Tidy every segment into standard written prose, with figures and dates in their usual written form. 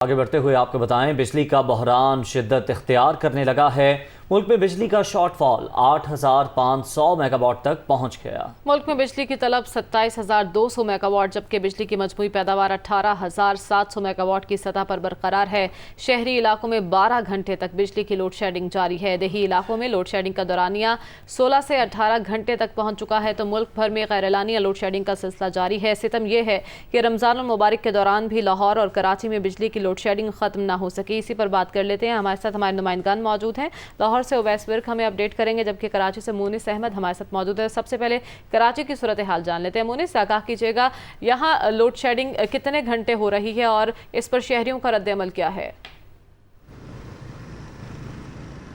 आगे बढ़ते हुए आपको बताएं, बिजली का बहरान शिद्दत इख्तियार करने लगा है। मुल्क में बिजली का शॉर्टफॉल 8,500 मेगावाट तक पहुंच गया। मुल्क में बिजली की तलब 27,200 मेगावाट जबकि बिजली की मजमूई पैदावार 18,700 मेगावाट की सतह पर बरकरार है। शहरी इलाकों में 12 घंटे तक बिजली की लोड शेडिंग जारी है। देही इलाकों में लोड शेडिंग का दौरानिया 16 से 18 घंटे तक पहुंच चुका है तो मुल्क भर में गैरलानिया लोड शेडिंग का सिलसिला जारी है। सितम यह है कि रमजान मुबारक के दौरान भी लाहौर और कराची में बिजली की लोड शेडिंग खत्म ना हो सकी। इसी पर बात कर लेते हैं, हमारे साथ हमारे नुमाइंदगान मौजूद हैं। लाहौर से उवैस विर्क हमें अपडेट करेंगे जबकि कराची से मुनिस अहमद हमारे साथ मौजूद है। सबसे पहले कराची की सूरत हाल जान लेते हैं। मुनिस, आगाह कीजिएगा, यहाँ लोड शेडिंग कितने घंटे हो रही है और इस पर शहरियों का रद्द-ए-अमल क्या है?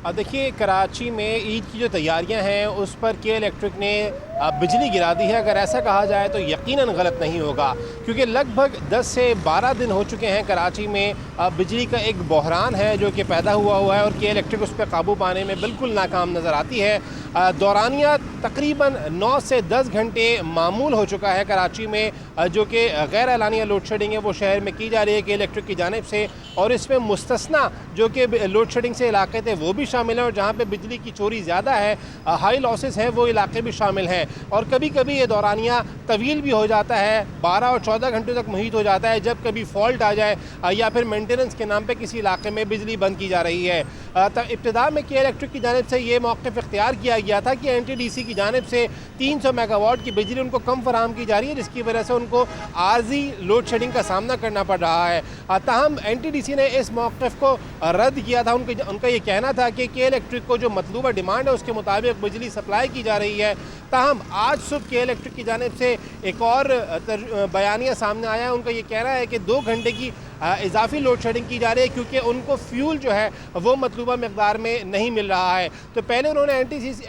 देखिए, कराची में ईद की जो तैयारियां हैं उस पर के इलेक्ट्रिक ने बिजली गिरा दी है। अगर ऐसा कहा जाए तो यकीनन गलत नहीं होगा, क्योंकि लगभग 10 से 12 दिन हो चुके हैं कराची में बिजली का एक बहरान है जो कि पैदा हुआ है और के इलेक्ट्रिक उस पर काबू पाने में बिल्कुल नाकाम नज़र आती है। दौरानिया तकरीबन 9 से 10 घंटे मामूल हो चुका है कराची में, जो कि गैर एलानिया लोड शेडिंग है वो शहर में की जा रही है के इलेक्ट्रिक की जानिब से, और इसमें मुस्तस्ना जो कि लोड शेडिंग से इलाके थे वो भी शामिल हैं और जहाँ पे बिजली की चोरी ज़्यादा है, हाई लॉसेस हैं, वो इलाके भी शामिल हैं। और कभी कभी ये दौरानिया तवील भी हो जाता है, 12 और 14 घंटे तक मुहित हो जाता है जब कभी फॉल्ट आ जाए या फिर मेंटेनेंस के नाम पे किसी इलाके में बिजली बंद की जा रही है। इब्तिदा में के इलेक्ट्रिक की जानिब से ये मौक़िफ़ इख्तियार किया गया था कि NTDC की जानिब से 300 मेगावाट की बिजली उनको कम फराहम की जा रही है, जिसकी वजह से उनको आर्जी लोड शेडिंग का सामना करना पड़ रहा है। ताहम NTDC ने इस मौक़िफ़ को रद्द किया था। उनका ये कहना था कि के इलेक्ट्रिक को जो मतलूबा डिमांड है उसके मुताबिक बिजली सप्लाई की जा रही है। ताहम आज सुबह के इलेक्ट्रिक की जानिब से एक और बयानिया सामने आया है। उनका ये कहना है कि 2 घंटे की इजाफी लोड शेडिंग की जा रही है क्योंकि उनको फ्यूल जो है वो मतलूबा मकदार में नहीं मिल रहा है। तो पहले उन्होंने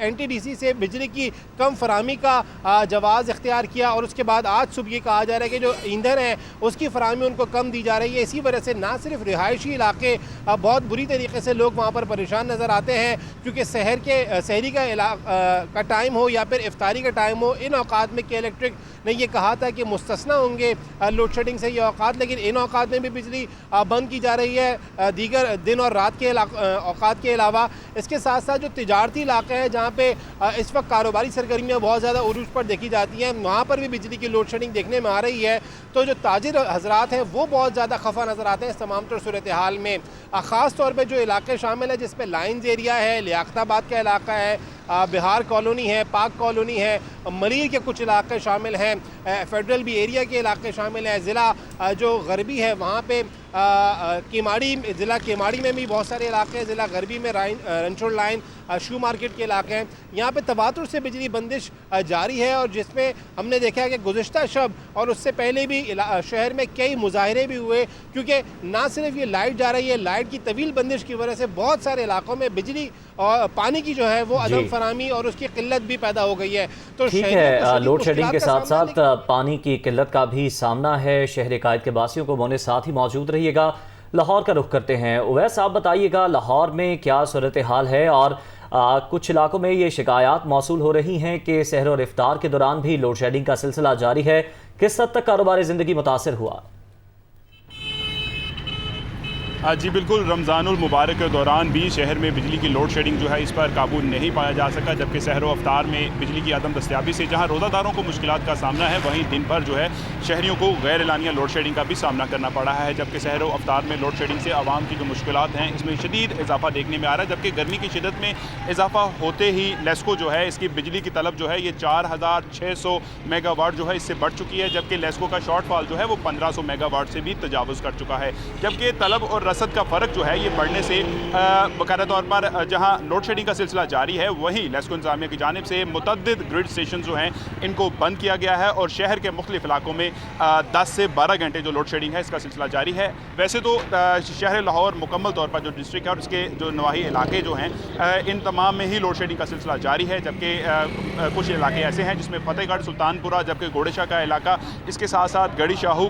NTDC से बिजली की कम फराहमी का जवाज़ इख्तियार किया और उसके बाद आज सुबह ये कहा जा रहा है कि जो ईंधन है उसकी फराहमी उनको कम दी जा रही है। इसी वजह से ना सिर्फ रिहायशी इलाके बहुत बुरी तरीके से लोग वहाँ पर परेशान नज़र आते हैं, क्योंकि शहरी का टाइम हो या फिर इफ्तारी का टाइम हो, इन औकात में के इलेक्ट्रिक ने यह कहा था कि मुस्तस्ना होंगे लोड शेडिंग से ये औकात, लेकिन इन औकात में भी बिजली बंद की जा रही है दीगर दिन और रात के औकात के अलावा। इसके साथ साथ जो तिजारती इलाके हैं जहाँ पे इस वक्त कारोबारी सरगर्मियाँ बहुत ज़्यादा उरूज पर देखी जाती हैं, वहाँ पर भी बिजली की लोड शेडिंग देखने में आ रही है। तो जो ताजिर हजरात हैं वो बहुत ज़्यादा खफा नज़र आते हैं इस तमाम तर सूरत हाल में। ख़ास तौर पर जो इलाके शामिल है जिसमें लाइन्स एरिया है, लियाकताबाद का इलाका है, बिहार कॉलोनी है, पाक कॉलोनी है, मरीर के कुछ इलाके शामिल हैं, फेडरल भी एरिया के इलाके शामिल हैं, ज़िला जो गरबी है वहाँ पे केमाड़ी, ज़िला केमाड़ी में भी बहुत सारे इलाके हैं, ज़िला गरबी में रनछोड़ लाइन, शू मार्केट के इलाके हैं। यहाँ पे तबादुर से बिजली बंदिश जारी है और जिसमें हमने देखा है कि गुज़िश्ता शब और उससे पहले भी शहर में कई मुजाहरे भी हुए, क्योंकि ना सिर्फ ये लाइट जा रही है, लाइट की तवील बंदिश की वजह से बहुत सारे इलाकों में बिजली और पानी की जो है वो अदम फरामी और उसकी किल्लत भी पैदा हो गई है। तो ठीक है, लोड शेडिंग के साथ साथ पानी की किल्लत का भी सामना है। शहर कायद के बासियों को बोने साथ ही मौजूद रहिएगा। लाहौर का रुख करते हैं। उवैस, आप बताइएगा लाहौर में क्या सूरत हाल है और कुछ इलाकों में ये शिकायत मौसूल हो रही हैं कि सहर और इफ्तार के दौरान भी लोड शेडिंग का सिलसिला जारी है। किस हद तक कारोबारी ज़िंदगी मुतासर हुआ? जी बिल्कुल, रमज़ानुल मुबारक के दौरान भी शहर में बिजली की लोड शेडिंग जो है इस पर काबू नहीं पाया जा सका, जबकि सहर व अफ्तार में बिजली की अदम दस्तयाबी से जहां रोज़ादारों को मुश्किलात का सामना है, वहीं दिन भर जो है शहरियों को गैर एलानिया लोड शेडिंग का भी सामना करना पड़ा है। जबकि सहर व अफ्तार में लोड शेडिंग से आवाम की जो मुश्किलात हैं इसमें शदीद इजाफा देखने में आ रहा है, जबकि गर्मी की शिदत में इजाफा होते ही लेस्को जो है इसकी बिजली की तलब जो है ये 4,600 मेगावाट जो है इससे बढ़ चुकी है, जबकि लेस्को का शॉर्टफॉल जो है वो 1,500 मेगावाट से भी तजावुज़ कर चुका है। जबकि तलब और रसद का फ़र्क जो है ये बढ़ने से बाकायदा तौर पर जहां लोड शेडिंग का सिलसिला जारी है, वहीं लेस्को इंतज़ामिया की जानिब से मुतअद्दिद ग्रिड स्टेशन जो हैं इनको बंद किया गया है और शहर के मुख्तलिफ इलाकों में 10 से 12 घंटे जो लोड शेडिंग है इसका सिलसिला जारी है। वैसे तो शहर लाहौर मुकम्मल तौर पर जो डिस्ट्रिक्ट है और इसके जो नवाही इलाके जो हैं इन तमाम में ही लोड शेडिंग का सिलसिला जारी है, जबकि कुछ इलाके ऐसे हैं जिसमें फतेहगढ़, सुल्तानपुरा, जबकि घोड़ेशाह का इलाका, इसके साथ साथ गढ़ी शाहू,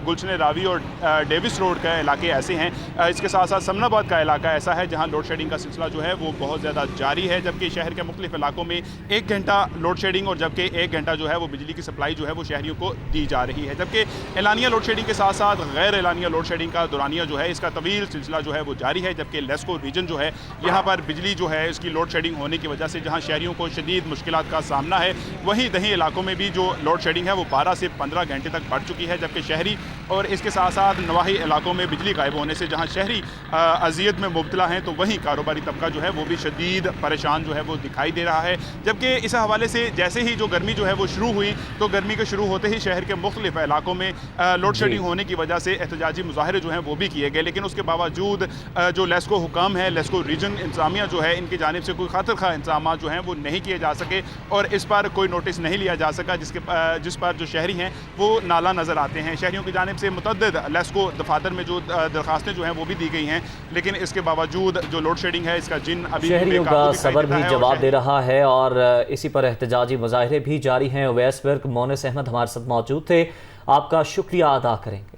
गुलशन रावी और डेविस रोड का इलाके ऐसे हैं इसके साथ साथ समनाबाद का इलाका ऐसा है जहाँ लोड शेडिंग का सिलसिला जो है वो बहुत ज़्यादा जारी है, जबकि शहर के मुख्तलिफ इलाकों में 1 घंटा लोड शेडिंग और जबकि 1 घंटा जो है वो बिजली की सप्लाई जो है वो शहरियों को दी जा रही है। जबकि एलानिया लोड शेडिंग के साथ साथ गैर एलानिया लोड शेडिंग का दौरानिया जो है इसका तवील सिलसिला जो है वो जारी है, जबकि लेस्को रीजन जो है यहाँ पर बिजली जो है इसकी लोड शेडिंग होने की वजह से जहाँ शहरियों को शदीद मुश्किलात का सामना है, वहीं दही इलाकों में भी जो लोड शेडिंग है वो 12 से 15 घंटे तक बढ़ चुकी है, जबकि शहरी और इसके साथ साथ नवाही इलाकों में बिजली गायब होने से जहाँ शहरी अजियत में मुब्तला हैं तो वहीं कारोबारी तबका जो है वो भी शदीद परेशान जो है वो दिखाई दे रहा है। जबकि इस हवाले से जैसे ही जो गर्मी जो है वो शुरू हुई तो गर्मी के शुरू होते ही शहर के मुख्तलिफ इलाकों में लोड शेडिंग होने की वजह से एहतजाजी मुजाहरे जो हैं वो भी किए गए, लेकिन उसके बावजूद जो लेस्को हुकाम है, लेस्को रीजन इंतजामिया जो है, इनकी जानिब से कोई खातिर खा इंतजाम जो हैं वो नहीं किए जा सके और इस पर कोई नोटिस नहीं लिया जा सका, जिस पर जो शहरी हैं वो नाला नज़र आते हैं। शहरियों की जानिब से मुतअद्दिद लेस्को दफातर में जो दरखास्तें जो हैं वो भी दी गई हैं, लेकिन इसके बावजूद जो लोड शेडिंग है इसका जिन अभी शहरियों का सबर भी जवाब दे रहा है और इसी पर एहतजाजी मुजाहरे भी जारी हैं। उवैस विर्क, मोनिस अहमद हमारे साथ मौजूद थे, आपका शुक्रिया अदा करेंगे।